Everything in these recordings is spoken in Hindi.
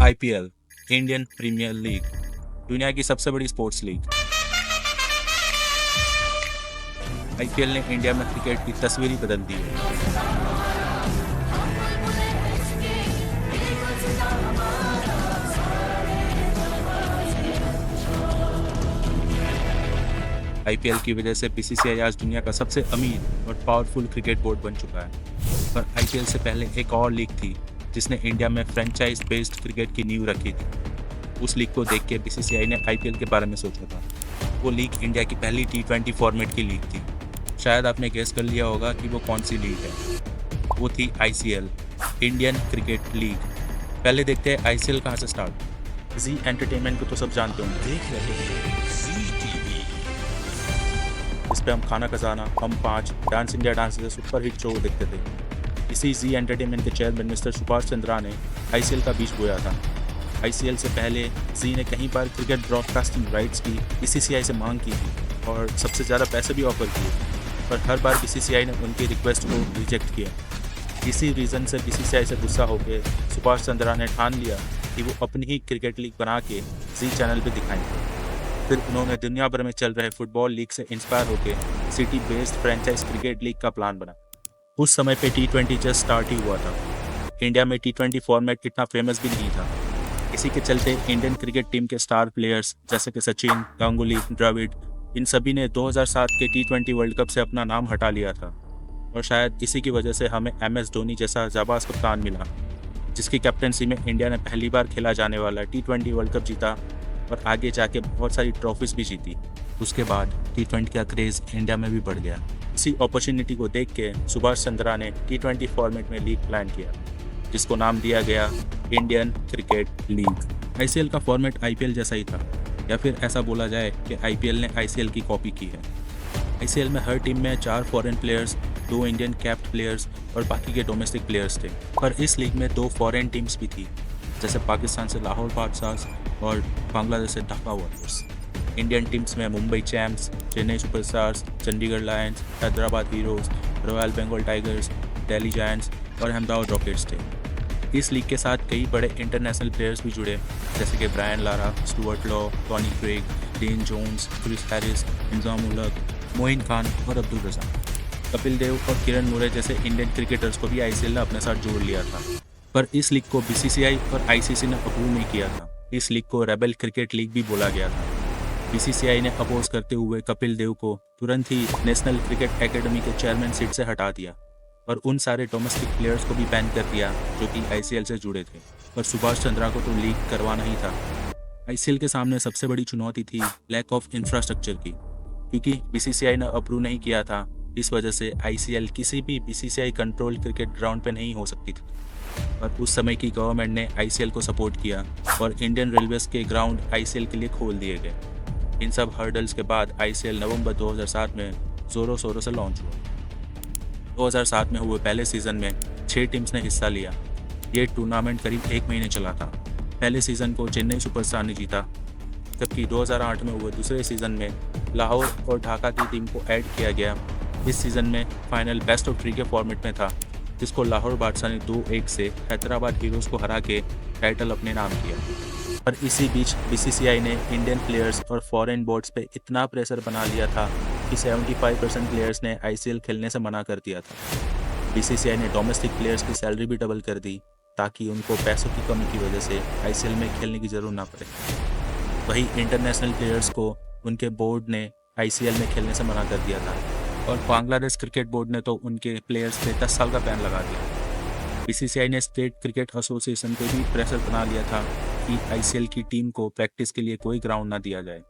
आईपीएल, इंडियन प्रीमियर लीग, दुनिया की सबसे बड़ी स्पोर्ट्स लीग। आईपीएल ने इंडिया में क्रिकेट की तस्वीर ही बदल दी है। आईपीएल की वजह से बीसीसीआई आज दुनिया का सबसे अमीर और पावरफुल क्रिकेट बोर्ड बन चुका है। पर आईपीएल से पहले एक और लीग थी जिसने इंडिया में फ्रेंचाइज बेस्ड क्रिकेट की नींव रखी थी। उस लीग को देख के बीसीसीआई ने आईपीएल के बारे में सोचा था। वो लीग इंडिया की पहली T20 फॉर्मेट की लीग थी। शायद आपने गेस कर लिया होगा कि वो कौन सी लीग है। वो थी आईसीएल, इंडियन क्रिकेट लीग। पहले देखते हैं आईसीएल कहाँ से स्टार्ट। जी एंटरटेनमेंट को तो सब जानते होंगे, देख रहे हैं इस पे हम खाना खजाना, हम पाँच, डांस इंडिया डांस जैसे सुपर हिट शो देखते थे। इसी जी एंटरटेनमेंट के चेयरमैन मिस्टर सुभाष चंद्रा ने आईसीएल का बीज बोया था। आईसीएल से पहले जी ने कई बार क्रिकेट ब्रॉडकास्टिंग राइट्स की बीसीसीआई से मांग की थी और सबसे ज़्यादा पैसे भी ऑफर किए, पर हर बार बीसीसीआई ने उनकी रिक्वेस्ट को रिजेक्ट किया। इसी रीज़न से बीसीसीआई से गुस्सा होकर सुभाष चंद्रा ने ठान लिया कि वो अपनी ही क्रिकेट लीग बना के जी चैनल पर दिखाएंगे। फिर उन्होंने दुनिया भर में चल रहे फुटबॉल लीग से इंस्पायर होकर city based franchise cricket league का प्लान बना। उस समय पे T20 जस्ट स्टार्ट ही हुआ था। इंडिया में T20 फॉर्मेट इतना फेमस भी नहीं था। इसी के चलते इंडियन क्रिकेट टीम के स्टार प्लेयर्स जैसे कि सचिन, गांगुली, द्रविड़, इन सभी ने 2007 के T20 वर्ल्ड कप से अपना नाम हटा लिया था। और शायद इसी की वजह से हमें MS धोनी जैसा जाबाज कप्तान मिला, जिसकी कैप्टनसी में इंडिया ने पहली बार खेला जाने वाला T20 वर्ल्ड कप जीता और आगे जाके बहुत सारी ट्रॉफीज भी जीती। उसके बाद T20 का क्रेज़ इंडिया में भी बढ़ गया। इसी अपॉर्चुनिटी को देख के सुभाष चंद्रा ने T20 फॉर्मेट में लीग प्लान किया, जिसको नाम दिया गया इंडियन क्रिकेट लीग। आईसीएल का फॉर्मेट आईपीएल जैसा ही था, या फिर ऐसा बोला जाए कि आईपीएल ने आईसीएल की कॉपी की है। आईसीएल में हर टीम में 4 foreign players, 2 Indian capped players और बाकी के डोमेस्टिक प्लेयर्स थे। पर इस लीग में 2 फॉरेन टीम्स भी थी, जैसे पाकिस्तान से लाहौर बादशाहs और बांग्लादेश से ढाका वॉरियर्स। इंडियन टीम्स में Mumbai champs, Chennai superstars, Chandigarh lions, Hyderabad heroes, royal Bengal tigers, Delhi giants और अहमदाबाद रॉकेट्स थे। इस लीग के साथ कई बड़े इंटरनेशनल प्लेयर्स भी जुड़े, जैसे कि Brian Lara, Stuart Law, Tony Craig, Dean Jones, Chris Harris, Inzamam ul Haq, Moin Khan और अब्दुल रज़ाक। कपिल देव और किरण मुरे जैसे इंडियन क्रिकेटर्स को भी आईसीएल ने अपने साथ जोड़ लिया था। पर इस लीग को बीसीसीआई और आईसीसी ने अप्रूव नहीं किया था। इस लीग को रेबल क्रिकेट लीग भी बोला गया था। बीसीसीआई ने अपोज करते हुए कपिल देव को तुरंत ही नेशनल क्रिकेट एकेडमी के चेयरमैन सीट से हटा दिया और उन सारे डोमेस्टिक प्लेयर्स को भी बैन कर दिया जो कि आईसीएल से जुड़े थे। पर सुभाष चंद्रा को तो लीग करवाना ही था। आईसीएल के सामने सबसे बड़ी चुनौती थी लैक ऑफ इंफ्रास्ट्रक्चर की, क्योंकि बीसीसीआई ने अप्रूव नहीं किया था। इस वजह से आईसीएल किसी भी बीसीसीआई कंट्रोल क्रिकेट ग्राउंड पे नहीं हो सकती थी। पर उस समय की गवर्नमेंट ने आईसीएल को सपोर्ट किया और इंडियन रेलवेज के ग्राउंड आईसीएल के लिए खोल दिए गए। इन सब हर्डल्स के बाद आईसीएल नवंबर 2007 में जोरों शोरों से लॉन्च हुआ। 2007 में हुए पहले सीज़न में 6 टीम्स ने हिस्सा लिया। ये टूर्नामेंट करीब 1 महीने चला था। पहले सीज़न को चेन्नई सुपरस्टार ने जीता, जबकि 2008 में हुए दूसरे सीज़न में लाहौर और ढाका की टीम को ऐड किया गया। इस सीज़न में फाइनल बेस्ट ऑफ 3 के फॉर्मेट में था, जिसको लाहौर बादशाह ने 2-1 से हैदराबाद हीरोज़ को हरा के टाइटल अपने नाम किया। पर इसी बीच बीसीसीआई ने इंडियन प्लेयर्स और फॉरेन बोर्ड्स पे इतना प्रेशर बना लिया था कि 75% प्लेयर्स ने आईसीएल खेलने से मना कर दिया था। बीसीसीआई ने डोमेस्टिक प्लेयर्स की सैलरी भी डबल कर दी ताकि उनको पैसों की कमी की वजह से आईसीएल में खेलने की ज़रूरत ना पड़े। वहीं इंटरनेशनल प्लेयर्स को उनके बोर्ड ने आईसीएल में खेलने से मना कर दिया था और बांग्लादेश क्रिकेट बोर्ड ने तो उनके प्लेयर्स पे 10 साल का बैन लगा दिया। बीसीसीआई ने स्टेट क्रिकेट एसोसिएशन को भी प्रेशर बना लिया था कि आईसीएल की टीम को प्रैक्टिस के लिए कोई ग्राउंड ना दिया जाए।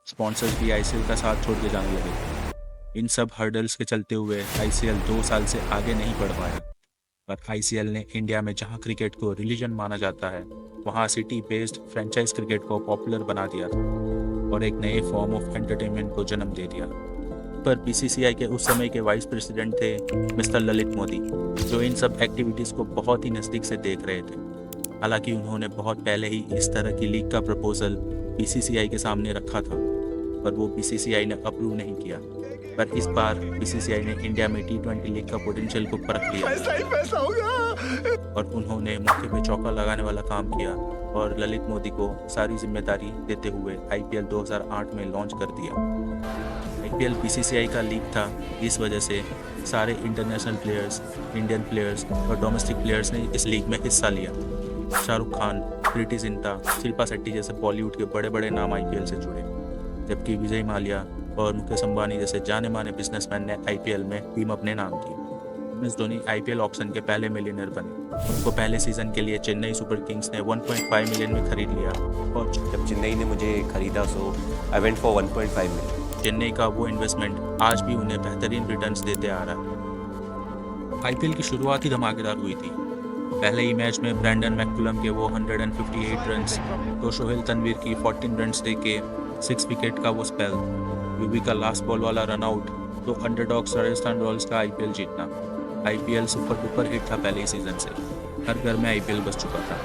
स्पॉन्सर्स भी आईसीएल का साथ छोड़ के जाने लगे। इन सब हर्डल्स के चलते हुए आईसीएल 2 साल से आगे नहीं बढ़ पाया। पर आईसीएल ने इंडिया में जहां क्रिकेट को रिलीजन माना जाता है, वहां सिटी बेस्ड फ्रेंचाइज क्रिकेट को पॉपुलर बना दिया था और एक नए फॉर्म ऑफ एंटरटेनमेंट को जन्म दे दिया। पर बीसीसीआई के उस समय के वाइस प्रेसिडेंट थे मिस्टर ललित मोदी, जो इन सब एक्टिविटीज़ को बहुत ही नज़दीक से देख रहे थे। हालांकि उन्होंने बहुत पहले ही इस तरह की लीग का प्रपोजल बीसीसीआई के सामने रखा था, पर वो बीसीसीआई ने अप्रूव नहीं किया। पर इस बार बीसीसीआई ने इंडिया में टी20 लीग का पोटेंशियल को परख लिया पैसा ही पैसा होगा। और उन्होंने मौके पे चौका लगाने वाला काम किया और ललित मोदी को सारी जिम्मेदारी देते हुए आईपीएल 2008 में लॉन्च कर दिया। आईपीएल बीसीसीआई का लीग था, इस वजह से सारे इंटरनेशनल प्लेयर्स, इंडियन प्लेयर्स और डोमेस्टिक प्लेयर्स ने इस लीग में हिस्सा लिया। शाहरुख खान, प्रीति जिंटा, शिल्पा शेट्टी जैसे बॉलीवुड के बड़े बड़े नाम आईपीएल से जुड़े, जबकि विजय माल्या और मुकेश अंबानी जैसे जाने माने बिजनेसमैन ने आईपीएल में टीम अपने नाम की। एमएस धोनी आईपीएल ऑक्शन के पहले मिलियनर बने। उनको पहले सीजन के लिए चेन्नई सुपर किंग्स ने 1.5 मिलियन में खरीद लिया और जब चेन्नई ने मुझे खरीदा so I went for 1.5 million. Chennai का वो इन्वेस्टमेंट आज भी उन्हें बेहतरीन रिटर्न्स देते आ रहा है। आईपीएल की शुरुआत ही धमाकेदार हुई थी। पहले ही मैच में ब्रैंडन मैककुलम के वो 158 रन्स, तो सोहेल तनवीर की 14 रन्स देके 6 विकेट का वो स्पेल, यूवी का लास्ट बॉल वाला रनआउट, तो अंडरडॉग्स राजस्थान रॉयल्स का आईपीएल जीतना। आईपीएल सुपर डुपर हिट था पहले ही सीजन से। हर घर में आईपीएल बस चुका था।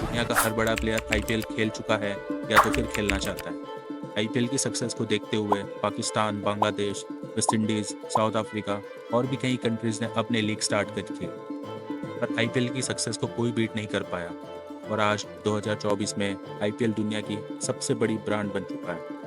दुनिया का हर बड़ा प्लेयर आईपीएल खेल चुका है या तो फिर खेलना चाहता है। आईपीएल की सक्सेस को देखते हुए Pakistan, Bangladesh, West Indies, south Africa और भी कई कंट्रीज़ ने अपने लीग स्टार्ट कर किए, पर आईपीएल की सक्सेस को कोई बीट नहीं कर पाया और आज 2024 में आईपीएल दुनिया की सबसे बड़ी ब्रांड बन चुका है।